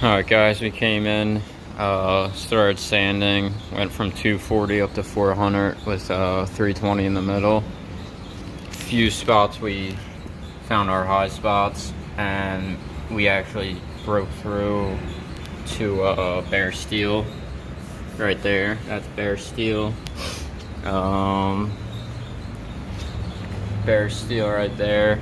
Alright guys, we came in, started sanding, went from 240 up to 400 with 320 in the middle. Few spots we found our high spots, and we actually broke through to bare steel right there. That's bare steel. Bare steel right there.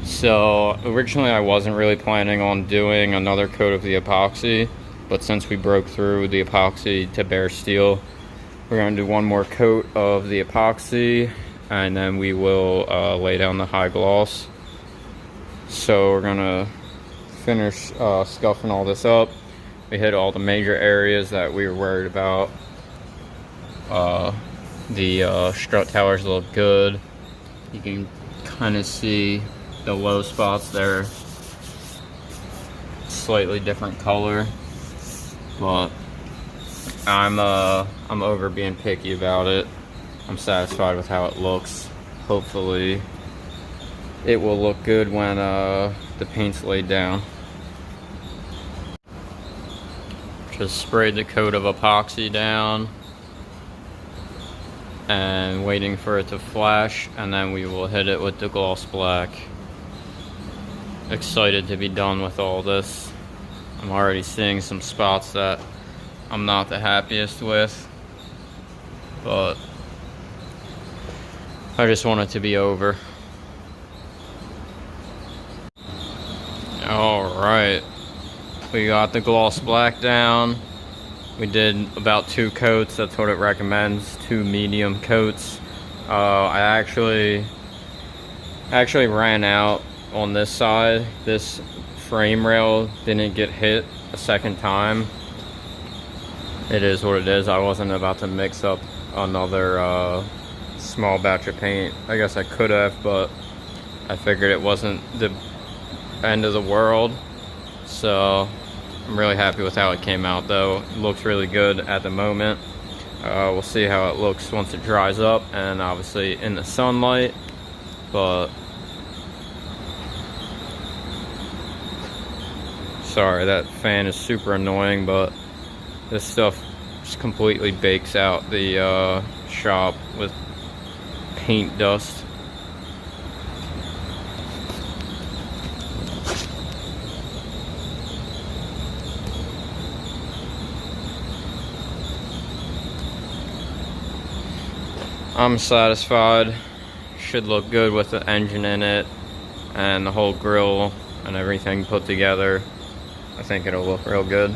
So originally I wasn't really planning on doing another coat of the epoxy, but since we broke through the epoxy to bare steel, we're going to do one more coat of the epoxy, and then we will lay down the high gloss. So we're going to finish scuffing all this up. We hit all the major areas that we were worried about. The strut towers look good. You can kind of see the low spots there, slightly different color, but I'm over being picky about it. I'm satisfied with how it looks. Hopefully it will look good when the paint's laid down. Just sprayed the coat of epoxy down and waiting for it to flash, and then we will hit it with the gloss black. Excited to be done with all this. I'm already seeing some spots that I'm not the happiest with, but I just want it to be over. Alright, we got the gloss black down. We did about 2 coats. That's what it recommends, 2 medium coats. I actually ran out on this side. This frame rail didn't get hit a second time. It is what it is. I wasn't about to mix up another small batch of paint. I guess I could have, but I figured it wasn't the end of the world. So I'm really happy with how it came out, though. It looks really good at the moment. We'll see how it looks once it dries up, and obviously in the sunlight. But sorry, that fan is super annoying, but this stuff just completely bakes out the shop with paint dust. I'm satisfied. Should look good with the engine in it and the whole grill and everything put together. I think it'll look real good.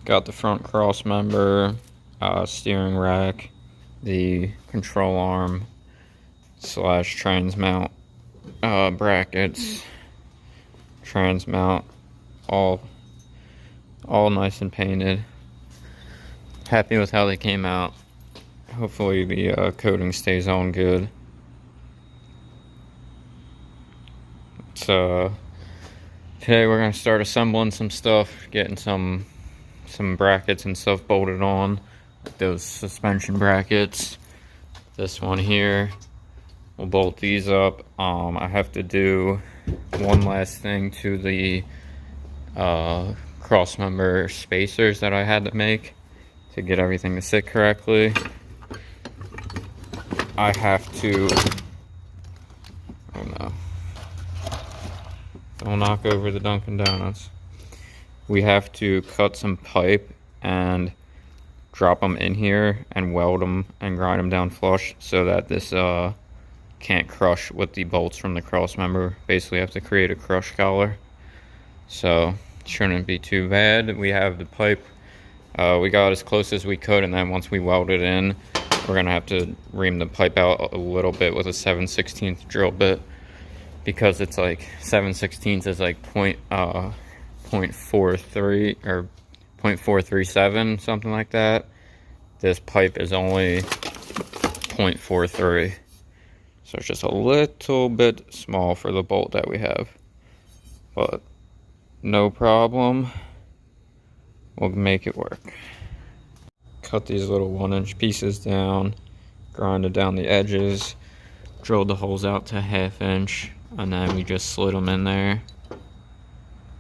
Got the front cross member, steering rack, the control arm / trans mount brackets, trans mount, all nice and painted. Happy with how they came out. Hopefully the coating stays on good. So today we're gonna start assembling some stuff, getting some brackets and stuff bolted on, like those suspension brackets. This one here, we'll bolt these up. I have to do one last thing to the cross member spacers that I had to make to get everything to sit correctly. I have to, oh no, don't knock over the Dunkin' Donuts. We have to cut some pipe and drop them in here and weld them and grind them down flush so that this can't crush with the bolts from the cross member. Basically have to create a crush collar, so it shouldn't be too bad. We have the pipe. We got as close as we could, and then once we weld it in, we're gonna have to ream the pipe out a little bit with a 7/16 drill bit, because it's like 7/16 is like 0.43 or 0.437, something like that. This pipe is only 0.43, so it's just a little bit small for the bolt that we have, but no problem. We'll make it work. Cut these little 1-inch pieces down, grinded down the edges, drilled the holes out to 1/2 inch, and then we just slid them in there.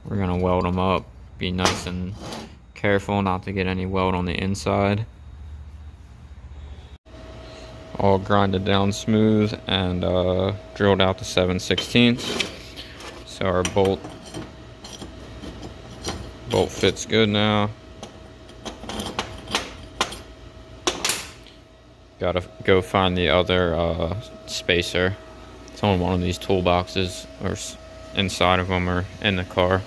We're gonna weld them up. Be nice and careful not to get any weld on the inside. All grinded down smooth and drilled out to 7/16. So our bolt fits good now. Gotta go find the other spacer. It's on one of these toolboxes, or inside of them, or in the car.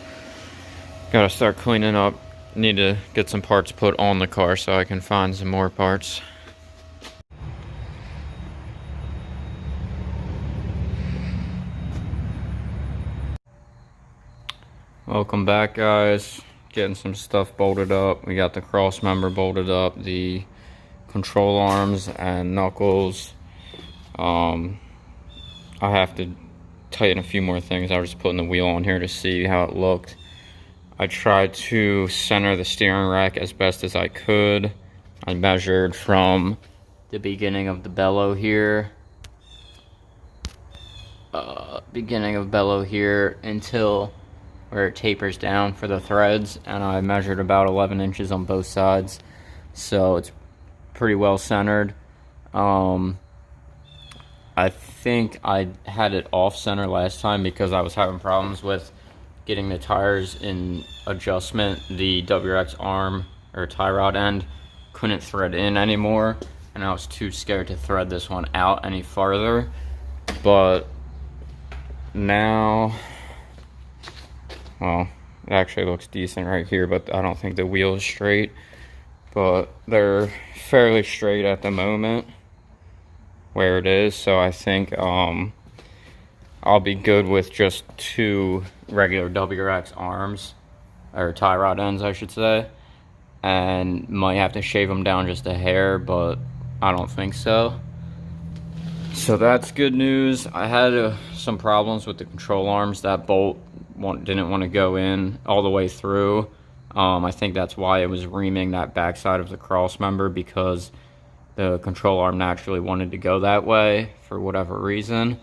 Gotta start cleaning up. Need to get some parts put on the car so I can find some more parts. Welcome back, guys. Getting some stuff bolted up. We got the cross member bolted up, the control arms and knuckles. I have to tighten a few more things. I was just putting the wheel on here to see how it looked. I tried to center the steering rack as best as I could. I measured from the beginning of the bellow here, until where it tapers down for the threads, and I measured about 11 inches on both sides, so it's pretty well centered. I think I had it off center last time because I was having problems with getting the tires in adjustment. The WRX arm or tie rod end couldn't thread in anymore, and I was too scared to thread this one out any farther. But now, well, it actually looks decent right here, but I don't think the wheel is straight, but they're fairly straight at the moment where it is, so I think I'll be good with just 2 regular WRX arms, or tie rod ends I should say, and might have to shave them down just a hair, but I don't think so. So that's good news. I had some problems with the control arms. That bolt didn't want to go in all the way through. I think that's why it was reaming that backside of the cross member, because the control arm naturally wanted to go that way for whatever reason.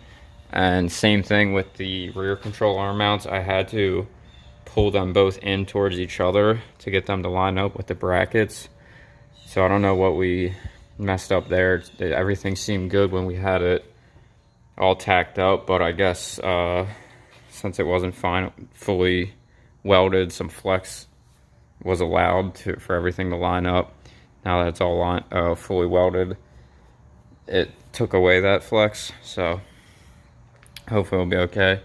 And same thing with the rear control arm mounts. I had to pull them both in towards each other to get them to line up with the brackets. So I don't know what we messed up there. Everything seemed good when we had it all tacked up, but I guess since it wasn't fully welded, some flex was allowed for everything to line up. Now that it's all fully welded, it took away that flex, so hopefully it'll be okay.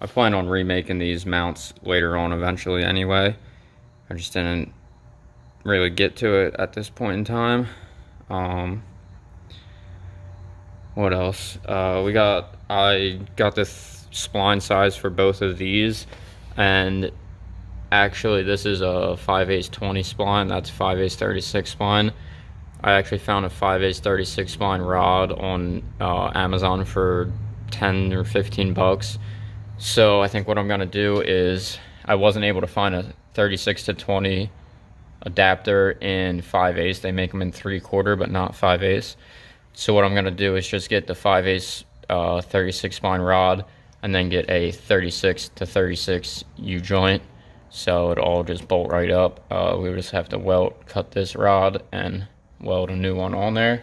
I plan on remaking these mounts later on eventually anyway. I just didn't really get to it at this point in time. What else? I got the spline size for both of these, and actually this is a 5/8 20 spline. That's 5/8 36 spline. I actually found a 5/8 36 spline rod on Amazon for 10 or 15 bucks. So I think what I'm gonna do is, I wasn't able to find a 36 to 20 adapter in 5/8. They make them in 3/4 but not 5/8. So what I'm gonna do is just get the 5/8 36 spline rod, and then get a 36 to 36 U-joint, so it all just bolt right up. We would just have to cut this rod and weld a new one on there,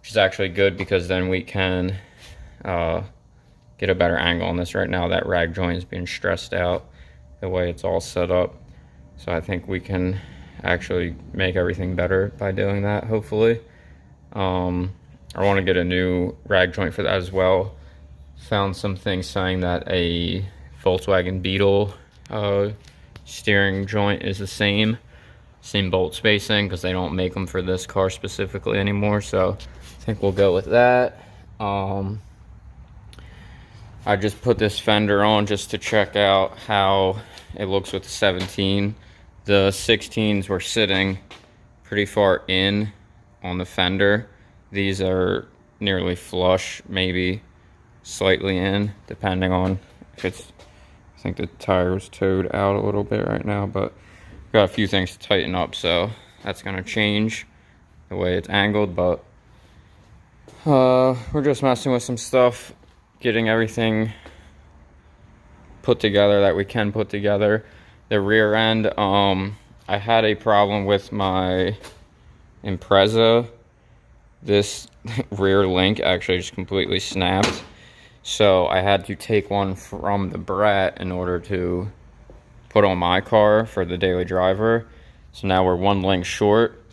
which is actually good because then we can get a better angle on this. Right now that rag joint is being stressed out the way it's all set up, so I think we can actually make everything better by doing that, hopefully. I want to get a new rag joint for that as well. Found some things saying that a Volkswagen Beetle steering joint is the same bolt spacing, because they don't make them for this car specifically anymore, so I think we'll go with that. I just put this fender on just to check out how it looks with the 17. The 16s were sitting pretty far in on the fender. These are nearly flush, maybe slightly in, depending on if it's, I think the tire was towed out a little bit right now, but got a few things to tighten up, so that's gonna change the way it's angled. But we're just messing with some stuff, getting everything put together that we can put together. the rear end. I had a problem with my Impreza. This rear link actually just completely snapped, so I had to take one from the Brat in order to put on my car for the daily driver. So now we're one link short.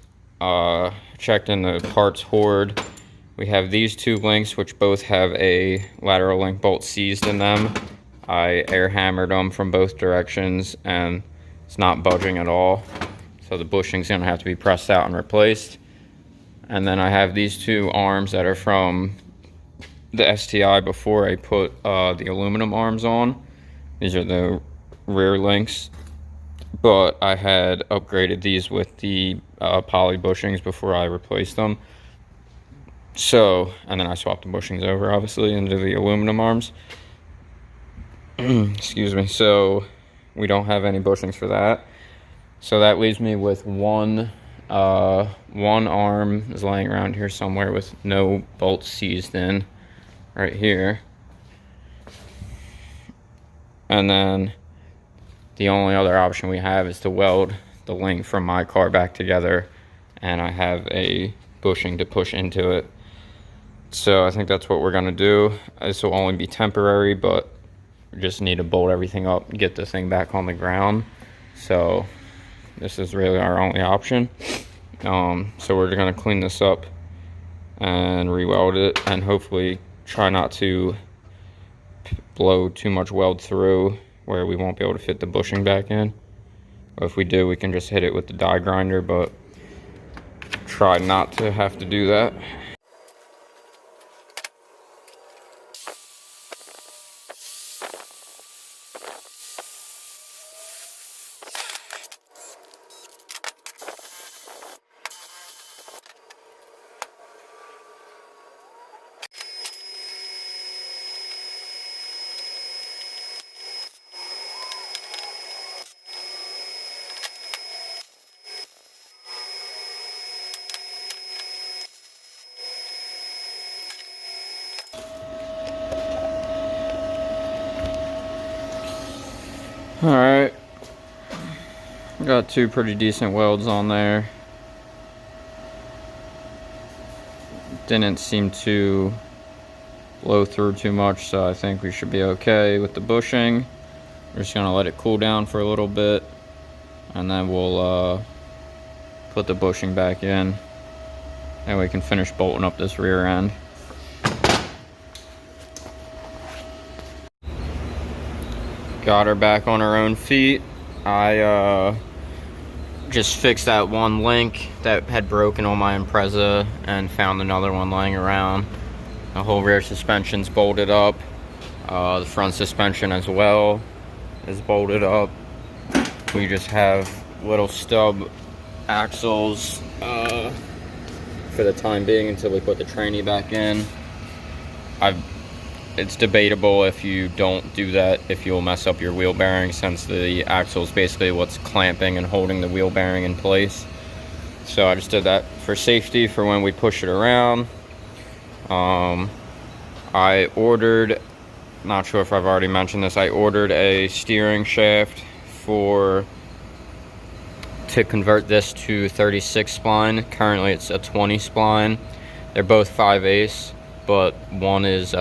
Checked in the parts hoard. We have these two links, which both have a lateral link bolt seized in them. I air hammered them from both directions and it's not budging at all. So the bushing's gonna have to be pressed out and replaced. And then I have these two arms that are from the STI before I put the aluminum arms on. These are the rear links, but I had upgraded these with the poly bushings before I replaced them. So, and then I swapped the bushings over, obviously, into the aluminum arms. Excuse me. So we don't have any bushings for that. So that leaves me with one arm is laying around here somewhere with no bolts seized in, right here. And then the only other option we have is to weld the link from my car back together, and I have a bushing to push into it. So I think that's what we're gonna do. This will only be temporary, but we just need to bolt everything up and get the thing back on the ground. So this is really our only option. So we're gonna clean this up and re-weld it, and hopefully try not to blow too much weld through where we won't be able to fit the bushing back in. But if we do, we can just hit it with the die grinder, but try not to have to do that. Alright, got two pretty decent welds on there. Didn't seem to blow through too much, so I think we should be okay with the bushing. We're just gonna let it cool down for a little bit, and then we'll put the bushing back in, and we can finish bolting up this rear end. Got her back on her own feet. I just fixed that one link that had broken on my Impreza and found another one laying around. The whole rear suspension's bolted up. The front suspension as well is bolted up. We just have little stub axles for the time being until we put the trainee back in. It's debatable if you don't do that, if you'll mess up your wheel bearing, since the axle is basically what's clamping and holding the wheel bearing in place. So I just did that for safety for when we push it around. I ordered, not sure if I've already mentioned this, I ordered a steering shaft to convert this to 36 spline. Currently it's a 20 spline. They're both 5/8, but one is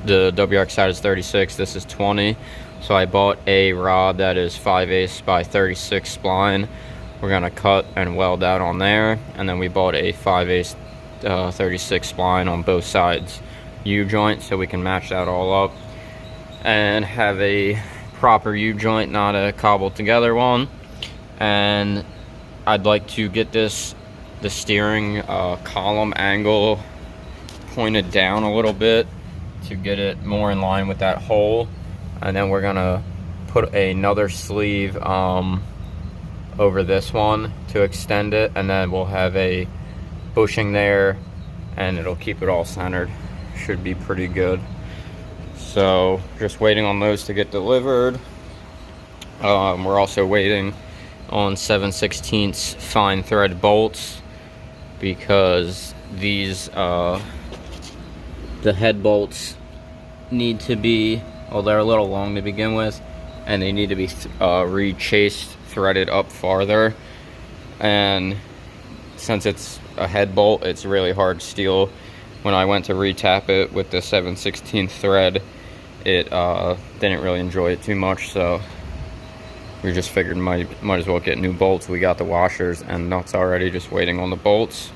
the WX side is 36, this is 20. So I bought a rod that is 5/8 by 36 spline. We're gonna cut and weld that on there, and then we bought a 5/8 36 spline on both sides U-joint, so we can match that all up and have a proper U-joint, not a cobbled together one. And I'd like to get the steering column angle pointed down a little bit to get it more in line with that hole, and then we're gonna put another sleeve over this one to extend it, and then we'll have a bushing there and it'll keep it all centered. Should be pretty good. So just waiting on those to get delivered. We're also waiting on 7/16 fine thread bolts, because these the head bolts need to be, well, they're a little long to begin with, and they need to be re-chased, threaded up farther. And since it's a head bolt, it's really hard steel. When I went to re-tap it with the 7/16 thread, it didn't really enjoy it too much, so we just figured might as well get new bolts. We got the washers and nuts already, just waiting on the bolts.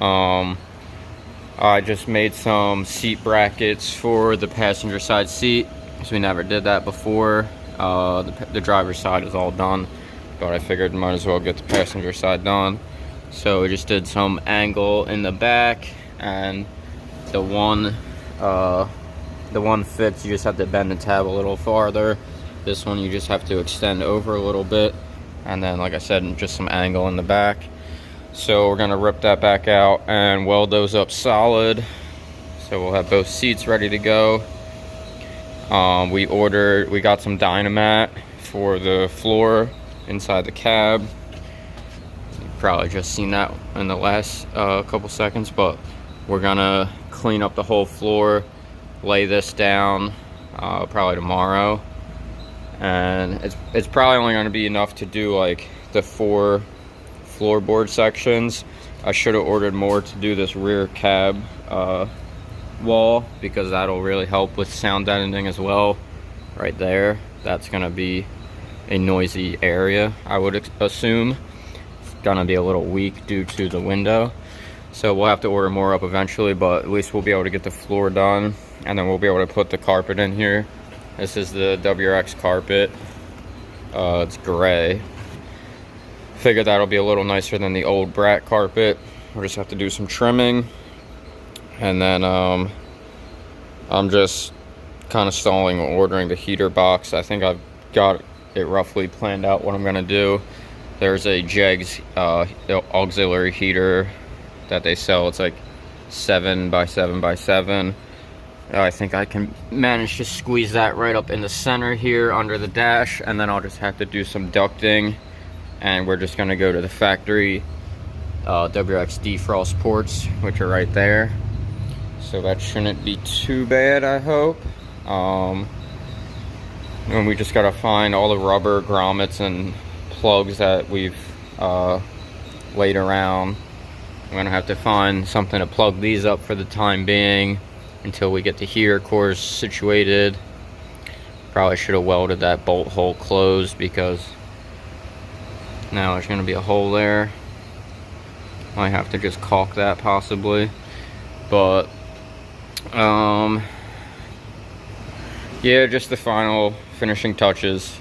I just made some seat brackets for the passenger side seat, because we never did that before. The driver's side is all done, but I figured might as well get the passenger side done. So we just did some angle in the back, and the one fits, you just have to bend the tab a little farther. This one you just have to extend over a little bit, and then, like I said, just some angle in the back. So we're gonna rip that back out and weld those up solid, so we'll have both seats ready to go. We got some Dynamat for the floor inside the cab. You've probably just seen that in the last couple seconds, but we're gonna clean up the whole floor, lay this down probably tomorrow, and it's probably only going to be enough to do like the 4 floorboard sections. I should have ordered more to do this rear cab wall, because that'll really help with sound deadening as well. Right there, that's going to be a noisy area, I would assume. It's going to be a little weak due to the window, so we'll have to order more up eventually, but at least we'll be able to get the floor done, and then we'll be able to put the carpet in here. This is the WRX carpet. It's gray. Figured that'll be a little nicer than the old Brat carpet. We'll just have to do some trimming, and then I'm just kind of stalling ordering the heater box. I think I've got it roughly planned out what I'm gonna do. There's a Jegs auxiliary heater that they sell. It's like 7x7x7. I think I can manage to squeeze that right up in the center here under the dash, and then I'll just have to do some ducting, and we're just gonna go to the factory WRX defrost ports, which are right there. So that shouldn't be too bad, I hope. And we just gotta find all the rubber grommets and plugs that we've laid around. I'm gonna have to find something to plug these up for the time being until we get the heater cores situated. Probably should have welded that bolt hole closed, because now there's gonna be a hole there. Might have to just caulk that possibly, but yeah, just the final finishing touches.